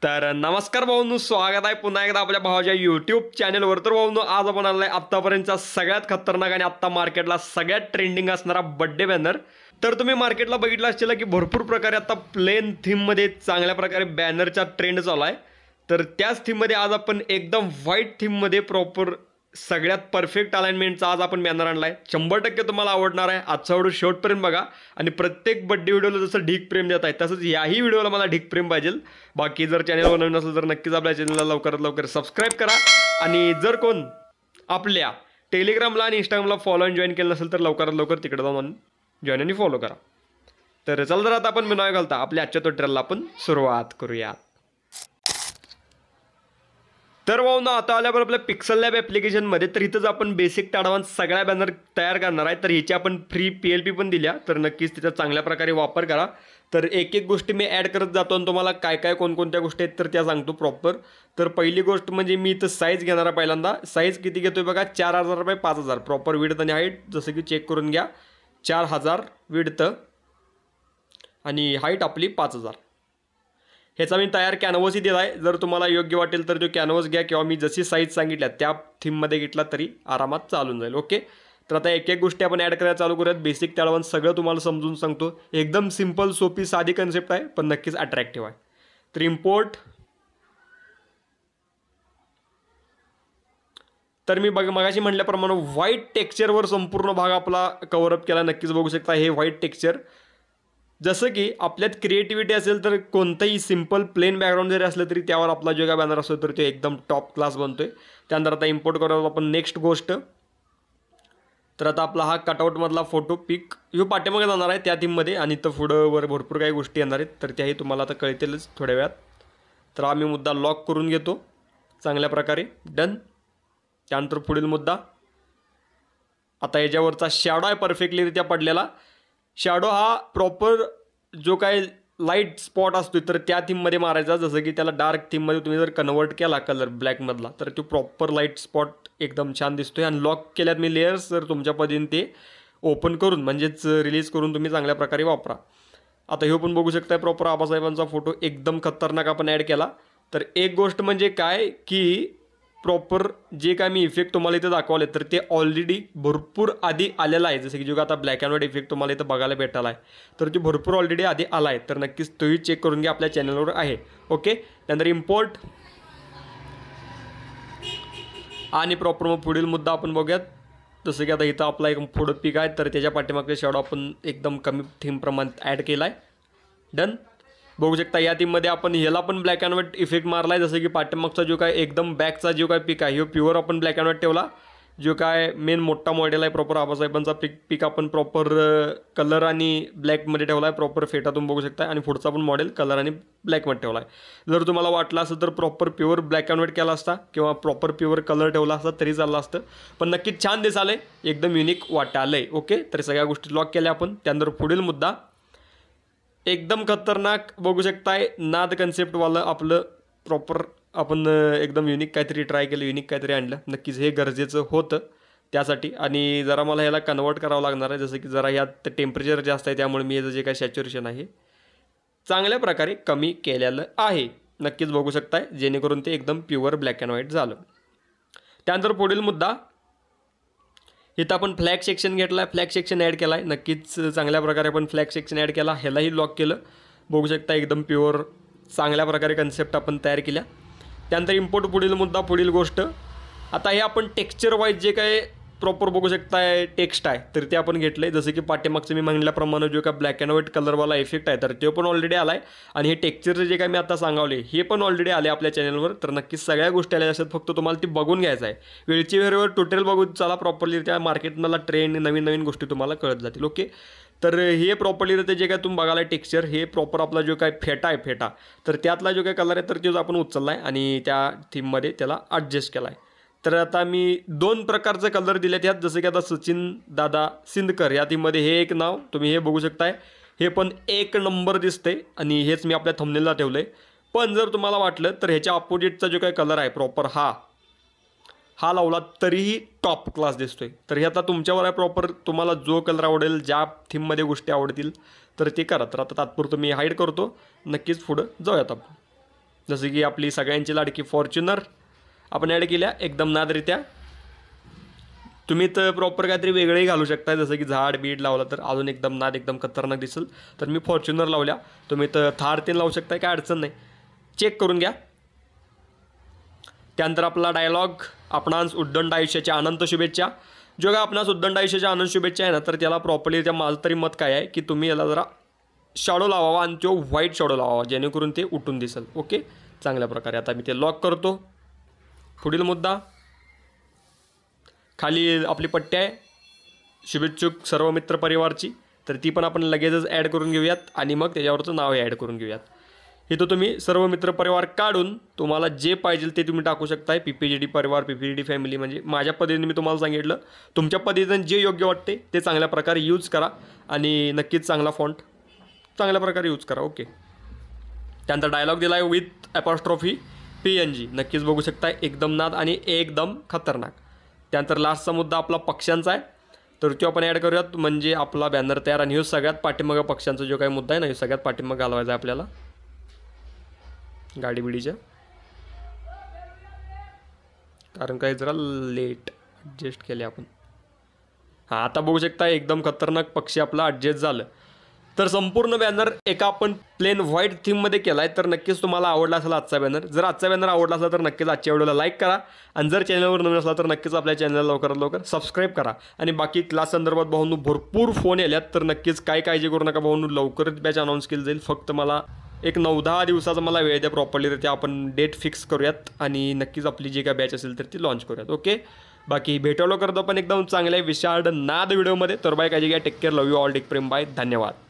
तर नमस्कार भाऊंनो, स्वागत आहे पुन्हा एकदा आपल्या भावाच्या यूट्यूब चॅनलवर. तर भाऊंनो, आज आपण आलाय आत्तापर्यंतचा सगळ्यात खतरनाक आणि आत्ता मार्केटला सगळ्यात ट्रेंडिंग असणारा बड्डे बॅनर. तर तुम्ही मार्केटला बघितलं असेल की भरपूर प्रकारे आता प्लेन थीममध्ये चांगल्या प्रकारे बॅनरचा ट्रेंड चालू आहे. तर त्याच थीममध्ये आज आपण एकदम व्हाईट थीममध्ये प्रॉपर सगळ्यात परफेक्ट अलाइनमेंटचा आज आपण बॅनर आणला आहे. 100% तुम्हाला आवडणार आहे. आजचा व्हिडिओ शेवटपर्यंत बघा आणि प्रत्येक बड्डे व्हिडिओला जसं ढीक प्रेम देत आहे तसंच याही व्हिडिओला मला ढीक प्रेम पाहिजे. बाकी जर चॅनलवर नवीन असेल तर नक्कीच आपल्या चॅनलला लवकरात लवकर सबस्क्राईब करा. आणि जर कोण आपल्या टेलिग्रामला आणि इंस्टाग्रामला फॉलो आणि जॉईन केलं नसेल तर लवकरात लवकर तिकडे जाऊन जॉईन आणि फॉलो करा. तर चला तर आता आपण बिना घालता आपल्या आजच्या ट्युटोरियलला आपण सुरुवात करूया. तर भाऊंनो, आता आल्यावर आपल्या पिक्सल लॅब ॲप्लिकेशनमध्ये तर इथंच आपण बेसिक ते ॲडव्हान्स सगळ्या बॅनर तयार करणार आहे. तर ह्याची आपण फ्री PLP पण दिल्या, तर नक्कीच त्याचा चांगल्या प्रकारे वापर करा. तर एक एक गोष्टी मी ॲड करत जातो आणि तुम्हाला काय काय कोणकोणत्या गोष्टी आहेत तर त्या सांगतो प्रॉपर. तर पहिली गोष्ट म्हणजे मी इथं साईज घेणार आहे. पहिल्यांदा साईज किती घेतोय बघा, 4000 बाय 5000 प्रॉपर विड्थ आणि हाईट जसं की चेक करून घ्या. 4000 विड्थ आणि हाईट आपली 5000. ह्याचा मी तयार कॅनव्हसही दिला आहे. जर तुम्हाला योग्य वाटेल तर तो कॅनव्हस घ्या किंवा मी जशी साईज सांगितल्या त्या थीममध्ये घेतला तरी आरामात चालून जाईल. ओके, तर आता एक एक गोष्टी आपण ॲड करायला चालू करूयात. बेसिक त्याला सगळं तुम्हाला समजून सांगतो. एकदम सिंपल सोपी साधी कन्सेप्ट आहे पण नक्कीच अट्रॅक्टिव्ह आहे. तर इम्पोर्ट, तर मी मगाशी म्हटल्याप्रमाणे व्हाईट टेक्स्चरवर संपूर्ण भाग आपला कव्हरअप केला. नक्कीच बघू शकता हे व्हाईट टेक्स्चर. जसं की आपल्यात क्रिएटिव्हिटी असेल तर कोणतंही सिंपल प्लेन बॅकग्राऊंड जरी असलं तरी त्यावर आपला जो काय बॅनर असतो तर तो एकदम टॉप क्लास बनतोय. त्यानंतर आता इम्पोर्ट करूया आपण नेक्स्ट गोष्ट. तर आता आपला हा कटआउटमधला फोटो पिक ह्यो पाठीमागे जाणार आहे त्या थीममध्ये आणि इथं पुढं वर भरपूर काही गोष्टी येणार आहेत तर त्याही तुम्हाला आता कळतीलच थोड्या वेळात. तर आम्ही मुद्दा लॉक करून घेतो चांगल्या प्रकारे. डन. त्यानंतर पुढील मुद्दा, आता याच्यावरचा शॅडो आहे परफेक्टलीरित्या पडलेला. शॅडो हा प्रॉपर जो काय लाईट स्पॉट असतो तर त्या थीममध्ये मारायचा. जसं की त्याला डार्क थीममध्ये तुम्ही जर कन्वर्ट केला कलर ब्लॅकमधला तर तो प्रॉपर लाईट स्पॉट एकदम छान दिसतोय. आणि लॉक केल्यात मी लेयर्स, तर तुमच्या पद्धतीने ते ओपन करून म्हणजेच रिलीज करून तुम्ही चांगल्या प्रकारे वापरा. आता हे पण बघू शकता प्रॉपर आबासाहेबांचा फोटो एकदम खतरनाक आपण ॲड केला. तर एक गोष्ट म्हणजे काय की प्रॉपर जे काय मी इफेक्ट तुम्हाला इथं दाखवले तर ते ऑलरेडी भरपूर आधी आलेला आहे. जसं की जो आता ब्लॅक अँड व्हाईट इफेक्ट तुम्हाला इथं बघायला भेटायला आहे तर ते भरपूर ऑलरेडी आधी आला आहे. तर नक्कीच तोही चेक करून घ्या, आपल्या चॅनलवर आहे. ओके, त्यानंतर इम्पोर्ट आणि प्रॉपर मग पुढील मुद्दा आपण बघूयात. जसं की आता इथं आपला एक पुढं पीक आहे तर त्याच्या पाठीमागचे शॅडो आपण एकदम कमी थीम प्रमाणात ॲड केला आहे. डन. बघू शकता या थीममध्ये आपण ह्याला पण ब्लॅक अँड व्हाईट इफेक्ट मारला आहे. जसं की पाठीमागचा जो काय एकदम बॅकचा जो काय पिक आहे ह्यो प्युअर आपण ब्लॅक अँड व्हाईट ठेवला. जो काय मेन मोठा मॉडेल आहे प्रॉपर आबासाहेबांचा पिक आपण प्रॉपर कलर आणि ब्लॅकमध्ये ठेवला आहे. प्रॉपर फेटातून बघू शकता. आणि पुढचा पण मॉडेल कलर आणि ब्लॅकमध्ये ठेवला आहे. जर तुम्हाला वाटलं असतं तर proper pure black and white केला असता किंवा प्रॉपर प्युअर कलर ठेवला असता तरी चाललं असतं. पण नक्कीच छान दिसालंय, एकदम युनिक वाटालंय. ओके, तर सगळ्या गोष्टी लॉक केल्या आपण. त्यानंतर पुढील मुद्दा एकदम खतरनाक बघू शकताय नाद कन्सेप्टवालं आपलं प्रॉपर आपण एकदम युनिक काहीतरी ट्राय केलं, युनिक काहीतरी आणलं. नक्कीच हे गरजेचं होतं त्यासाठी. आणि जरा मला ह्याला कन्वर्ट करावं लागणार आहे. जसं की जरा ह्यात टेम्परेचर जास्त आहे त्यामुळे मी याचं जे काही सॅच्युरेशन आहे चांगल्या प्रकारे कमी केलेलं आहे. नक्कीच बघू शकताय जेणेकरून ते एकदम प्युअर ब्लॅक अँड व्हाईट झालं. त्यानंतर पुढील मुद्दा, इथं आपण फ्लॅग सेक्शन घेतला आहे, फ्लॅग सेक्शन ॲड केला आहे. नक्कीच चांगल्या प्रकारे आपण फ्लॅग सेक्शन ॲड केला. ह्यालाही लॉक केलं. बघू शकता एकदम प्युअर चांगल्या प्रकारे कन्सेप्ट आपण तयार केल्या. त्यानंतर इम्पोर्ट पुढील मुद्दा, पुढील गोष्ट, आता हे आपण टेक्स्चर वाईज जे काय प्रॉपर बघू शकताय टेक्स्ट आहे तर ते आपण घेतलं आहे. जसं की पाठीमागचं मी म्हटल्याप्रमाणे जो काय ब्लॅक अँड व्हाईट कलरवाला इफेक्ट आहे तर तो पण ऑलरेडी आला आहे. आणि हे टेक्स्चरचं जे काय मी आता सांगावले हे पण ऑलरेडी आले आपल्या चॅनलवर. तर नक्कीच सगळ्या गोष्टी आल्या असतात, फक्त तुम्हाला ती बघून घ्यायचं आहे. वेळची वेळेवर ट्युटोरियल बघून चला प्रॉपरली. त्या मार्केटमधला ट्रेंड नवीन नवीन गोष्टी तुम्हाला कळत जातील. ओके, तर हे प्रॉपरली ते जे काय तुम्ही बघायला टेक्स्चर हे प्रॉपर आपला जो काय फेटा आहे फेटा तर त्यातला जो काय कलर आहे तर तो आपण उचलला आहे आणि त्या थीममध्ये त्याला ॲडजस्ट केला आहे. तर आता मी 2 प्रकारचे कलर दिले आहेत. जसं की आता सचिन दादा सिंदकर या थीममध्ये हे एक नाव तुम्ही हे बघू शकताय. हे पण एक नंबर दिसते आणि हेच मी आपल्या थंबनेलला ठेवलं आहे. पण जर तुम्हाला वाटलं तर ह्याच्या अपोजिटचा जो काय कलर आहे प्रॉपर हा लावला तरीही टॉप क्लास दिसतोय. तर हे आता तुमच्यावर आहे प्रॉपर, तुम्हाला जो कलर आवडेल ज्या थीममध्ये गोष्टी आवडतील तर ते करा. तर आता तात्पुरतं मी हाईड करतो. नक्कीच पुढं जाऊयात आपण. जसं की आपली सगळ्यांची लाडकी फॉर्च्युनर आपण ॲड केल्या एकदम नादरित्या. तुम्ही तर प्रॉपर काहीतरी वेगळंही घालू शकता, जसं की झाड बीड लावलं तर अजून एकदम नाद एकदम खतरनाक दिसेल. तर मी फॉर्च्युनर लावल्या, तुम्ही तर थार तीन लावू शकता, काय अडचण नाही. चेक करून घ्या. त्यानंतर आपला डायलॉग, आपणास उद्दंड आयुष्याच्या अनंत शुभेच्छा. जो काय आपणास उद्दंड आयुष्याच्या अनंत शुभेच्छा आहे ना, तर त्याला प्रॉपर्ली त्या माझं तरी मत काय आहे की तुम्ही याला जरा शॅडो लावावा आणि तो व्हाईट शॅडो लावावा, जेणेकरून ते उठून दिसेल. ओके, चांगल्या प्रकारे. आता मी ते लॉक करतो. पुढील मुद्दा, खाली आपली पट्टी आहे शुभेच्छुक सर्व मित्र परिवारची, तर ती पण आपण लगेचच ॲड करून घेऊयात आणि मग त्याच्यावरचं नाव ॲड करून घेऊयात. इथं तुम्ही सर्व मित्रपरिवार काढून तुम्हाला जे पाहिजे ते तुम्ही टाकू शकताय. PPGD परिवार, PPGD फॅमिली, म्हणजे माझ्या पद्धतीने मी तुम्हाला सांगितलं. तुमच्या पद्धतीने जे योग्य वाटते ते चांगल्या प्रकारे यूज करा आणि नक्कीच चांगला फॉन्ट चांगल्या प्रकारे यूज करा. ओके, त्यानंतर डायलॉग दिला आहे विथ ॲपॉस्ट्रॉफी PNG, नक्कीच बघू शकताय, एकदम नाद आणि एकदम खतरनाक. त्यानंतर लास्टचा मुद्दा आपला पक्ष्यांचा आहे, तर तो आपण ॲड करूयात, म्हणजे आपला बॅनर तयार. आणि ह्यो सगळ्यात पाठीमागं पक्ष्यांचा जो काही मुद्दा आहे ना, ह्यो सगळ्यात पाठीमागं घालवायचा आहे आपल्याला गाडी बिडीच्या, कारण काही जरा लेट ॲडजस्ट केले आपण. हां, आता बघू शकता एकदम खतरनाक पक्षी आपला ॲडजस्ट झालं. तर संपूर्ण बॅनर एका आपण प्लेन व्हाईट थीममध्ये केला आहे. तर नक्कीच तुम्हाला आवडला असेल आजचा बॅनर. जर आजचा बॅनर आवडला असेल तर नक्कीच आजच्या व्हिडिओला लाईक करा आणि जर चॅनलवर नवीन असला तर नक्कीच आपल्या चॅनलला लवकरात लवकर सबस्क्राईब करा. आणि बाकी क्लास संदर्भात भाऊंनो भरपूर फोन आल्यात, तर नक्कीच काय काळजी करू नका भाऊंनो, लवकरच बॅच अनाऊन्स केली जाईल. फक्त मला एक 9-10 दिवसाचा मला वेळ द्या प्रॉपर्ली, तर ते आपण डेट फिक्स करूयात आणि नक्कीच आपली जी काय बॅच असेल तर ती लॉन्च करूयात. ओके, बाकी भेटवलो करतो पण एकदम चांगल्या विशाळ नाद व्हिडिओमध्ये. तर बाय, काळजी घ्या, take care, love you all, take प्रेम, बाय, धन्यवाद.